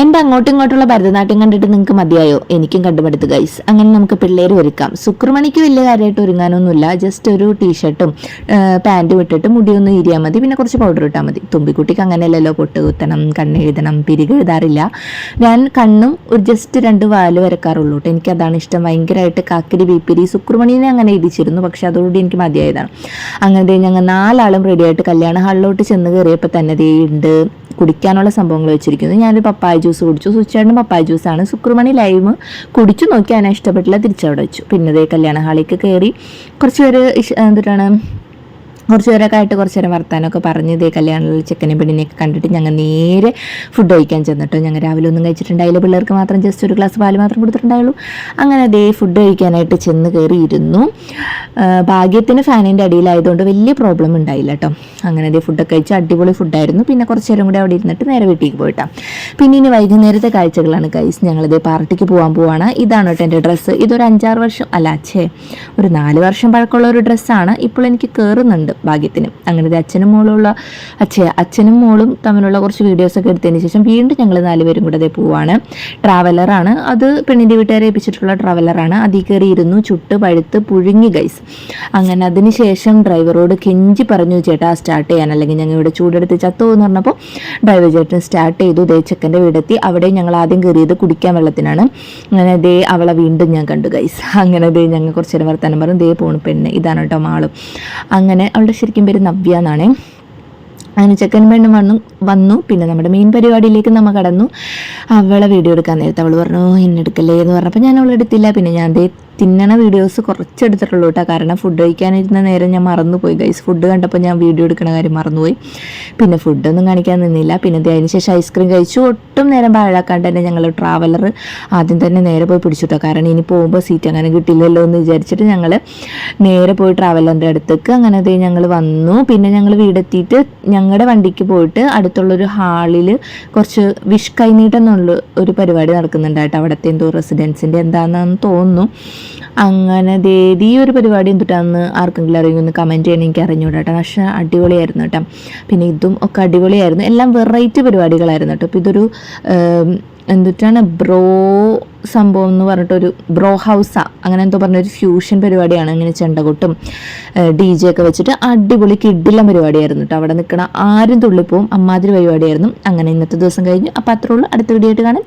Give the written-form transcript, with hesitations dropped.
എൻ്റെ അങ്ങോട്ടും ഇങ്ങോട്ടുള്ള ഭരതനാട്യം കണ്ടിട്ട് നിങ്ങൾക്ക് മതിയായോ? എനിക്കും കണ്ടുപടുത്ത് ഗൈസ്. അങ്ങനെ നമുക്ക് പിള്ളേർ ഒരുക്കാം. ശുക്രമണിക്ക് വലിയ കാര്യമായിട്ട് ഒരുങ്ങാനൊന്നുമില്ല. ജസ്റ്റ് ഒരു ടീഷർട്ടും പാൻറ്റും ഇട്ടിട്ട് മുടിയൊന്നും ഇരിയാൽ മതി, പിന്നെ കുറച്ച് പൗഡർ ഇട്ടാൽ മതി. തുമ്പിക്കുട്ടിക്ക് അങ്ങനെയല്ലല്ലോ പൊട്ട് കുത്തണം, കണ്ണെഴുതണം, പിരികെഴുതാറില്ല. ഞാൻ കണ്ണും ഒരു ജസ്റ്റ് 2 വാല് വരക്കാറുള്ളൂ കേട്ടോ. എനിക്കതാണ് ഇഷ്ടം. ഭയങ്കരമായിട്ട് കാക്കിരി ബീപ്പിരി ശുക്രമണീനെ അങ്ങനെ ഇടിച്ചിരുന്നു, പക്ഷെ അതോടുകൂടി എനിക്ക് മതിയായതാണ്. അങ്ങനെ ഞങ്ങൾ 4 ആളും റെഡിയായിട്ട് കല്യാണ ഹാളിലോട്ട് ചെന്ന് കയറിയപ്പോൾ തന്നെ ദേ ഉണ്ട് കുടിക്കാനുള്ള സംഭവങ്ങൾ വെച്ചിരിക്കുന്നു. ഞാനൊരു പപ്പായ ജ്യൂസ് കുടിച്ചു. സുച്ചേട്ടനും പപ്പായ ജ്യൂസാണ്. ശുക്രമണി ലൈമ് കുടിച്ചു നോക്കി, അതിനെ ഇഷ്ടപ്പെട്ടില്ല, തിരിച്ചവിടെ വെച്ചു. പിന്നെ ഇതേ കല്യാണ ഹാളിലേക്ക് കയറി കുറച്ച് പേര് കുറച്ച് പേരൊക്കെ ആയിട്ട് കുറച്ച് നേരം വർത്താനമൊക്കെ പറഞ്ഞ് ഇതേ കല്യാണത്തിൽ ചെക്കനെ പെണ്ണിനെയൊക്കെ കണ്ടിട്ട് ഞങ്ങൾ നേരെ ഫുഡ് കഴിക്കാൻ ചെന്നിട്ടോ. ഞങ്ങൾ രാവിലെ ഒന്നും കഴിച്ചിട്ടുണ്ടായില്ല, പിള്ളേർക്ക് മാത്രം ജസ്റ്റ് ഒരു ഗ്ലാസ് പാല് മാത്രം കൊടുത്തിട്ടുണ്ടായുള്ളൂ. അങ്ങനെ അതേ ഫുഡ് കഴിക്കാനായിട്ട് ചെന്ന് കയറിയിരുന്നു. ഭാഗ്യത്തിന് ഫാനിൻ്റെ അടിയിലായതുകൊണ്ട് വലിയ പ്രോബ്ലം ഉണ്ടായില്ല കേട്ടോ. അങ്ങനെ അതേ ഫുഡൊക്കെ കഴിച്ച് അടിപൊളി ഫുഡായിരുന്നു. പിന്നെ കുറച്ച് നേരം കൂടി അവിടെ ഇരുന്നിട്ട് നേരെ വീട്ടിലേക്ക് പോയിട്ടാണ്. പിന്നെ ഇനി വൈകുന്നേരത്തെ കാഴ്ചകളാണ് ഗൈസ്. ഞങ്ങളിതേ പാർട്ടിക്ക് പോകാൻ പോവാണ്. ഇതാണ് കേട്ടോ എൻ്റെ ഡ്രസ്സ്. ഇതൊരു 5-6 വർഷം ഒരു 4 വർഷം പഴക്കമുള്ള ഒരു ഡ്രസ്സാണ്. ഇപ്പോൾ എനിക്ക് കയറുന്നുണ്ട് ഭാഗ്യത്തിന്. അങ്ങനെ അച്ഛനും മോളും തമ്മിലുള്ള കുറച്ച് വീഡിയോസൊക്കെ എടുത്തതിന് ശേഷം വീണ്ടും ഞങ്ങൾ 4 പേരും കൂടെ അതേ പോവാണ്. ട്രാവലറാണ് അത്, പെണ്ണിൻ്റെ വീട്ടുകാരെ ഏൽപ്പിച്ചിട്ടുള്ള ട്രാവലറാണ്. അതിൽ കയറി ഇരുന്നു, ചുട്ട് പഴുത്ത് പുഴുങ്ങി ഗൈസ്. അങ്ങനെ അതിന് ശേഷം ഡ്രൈവറോട് കെഞ്ചി പറഞ്ഞു, ചേട്ടാ സ്റ്റാർട്ട് ചെയ്യാൻ, അല്ലെങ്കിൽ ഞങ്ങൾ ഇവിടെ ചൂടെടുത്ത് ചത്തോ എന്ന് പറഞ്ഞപ്പോൾ ഡ്രൈവർ ചേട്ടൻ സ്റ്റാർട്ട് ചെയ്തു. ദേ ചെക്കൻ്റെ വീടെത്തി. അവിടെ ഞങ്ങൾ ആദ്യം കയറിയത് കുടിക്കാൻ വെള്ളത്തിനാണ്. അങ്ങനെ ദേ അവളെ വീണ്ടും ഞാൻ കണ്ടു ഗൈസ്. അങ്ങനെ ദേ ഞങ്ങൾ കുറച്ച് നേരം വർത്താനം പറഞ്ഞു. ദേ പോണു പെണ്ണ്, ഇതാണ് കേട്ടോ മാളും. അങ്ങനെ അവളുടെ ശരിക്കും പേര് നവ്യ എന്നാണേ. അങ്ങനെ ചെക്കൻ പെണ്ണും വന്നു. പിന്നെ നമ്മുടെ മെയിൻ പരിപാടിയിലേക്ക് നമ്മൾ കടന്നു. അവളെ വീഡിയോ എടുക്കാൻ നേരത്തെ അവൾ പറഞ്ഞു എന്നെടുക്കല്ലേ എന്ന് പറഞ്ഞപ്പോൾ ഞാൻ അവളെടുത്തില്ല. പിന്നെ ഞാൻ തിന്നണ വീഡിയോസ് കുറച്ചെടുത്തിട്ടുള്ളൂ കേട്ടോ. കാരണം ഫുഡ് കഴിക്കാനിരുന്ന നേരം ഞാൻ മറന്നുപോയി ഗൈസ്. ഫുഡ് കണ്ടപ്പോൾ ഞാൻ വീഡിയോ എടുക്കണ കാര്യം മറന്നുപോയി. പിന്നെ ഫുഡൊന്നും കാണിക്കാൻ നിന്നില്ല. പിന്നെ അതിന് ശേഷം ഐസ്ക്രീം കഴിച്ചു. ഒട്ടും നേരം പാഴാക്കാണ്ട് തന്നെ ഞങ്ങൾ ട്രാവലർ ആദ്യം തന്നെ നേരെ പോയി പിടിച്ചിട്ടോ. കാരണം ഇനി പോകുമ്പോൾ സീറ്റ് അങ്ങനെ കിട്ടില്ലല്ലോ എന്ന് വിചാരിച്ചിട്ട് ഞങ്ങൾ നേരെ പോയി ട്രാവലറിൻ്റെ അടുത്തേക്ക്. അങ്ങനെ ഞങ്ങൾ വന്നു. പിന്നെ ഞങ്ങൾ വീടെത്തിയിട്ട് ഞങ്ങളുടെ വണ്ടിക്ക് പോയിട്ട് അടുത്തുള്ളൊരു ഹാളിൽ കുറച്ച് വിഷ് കൈനീട്ടം എന്നുള്ള ഒരു പരിപാടി നടക്കുന്നുണ്ടായിട്ട്. അവിടുത്തെ എന്തോ റെസിഡൻസിൻ്റെ എന്താണെന്ന് തോന്നുന്നു. അങ്ങനെ ഈ ഒരു പരിപാടി എന്തിട്ടാന്ന് ആർക്കെങ്കിലും അറിയുമെന്ന് കമൻറ്റ് ചെയ്യണം. എനിക്ക് അറിഞ്ഞൂടാ കേട്ടോ. പക്ഷേ അടിപൊളിയായിരുന്നു കേട്ടോ. പിന്നെ ഇതും ഒക്കെ അടിപൊളിയായിരുന്നു. എല്ലാം വെറൈറ്റി പരിപാടികളായിരുന്നു കേട്ടോ. അപ്പോൾ ഇതൊരു എന്തിട്ടാണ് ബ്രോ സംഭവം എന്ന് പറഞ്ഞിട്ടൊരു ബ്രോ ഹൗസാ അങ്ങനെ എന്തോ പറഞ്ഞൊരു ഫ്യൂഷൻ പരിപാടിയാണ്. ഇങ്ങനെ ചെണ്ടകൊട്ടും DJ ഒക്കെ വെച്ചിട്ട് അടിപൊളി കിഡിലും പരിപാടിയായിരുന്നു കേട്ടോ. അവിടെ നിൽക്കണ ആരും തുള്ളിപ്പോവും, അമ്മാതിരി പരിപാടിയായിരുന്നു. അങ്ങനെ ഇന്നത്തെ ദിവസം കഴിഞ്ഞു. അപ്പോൾ അത്രേ ഉള്ളൂ. അടുത്ത വീഡിയോ ആയിട്ട് കാണാം.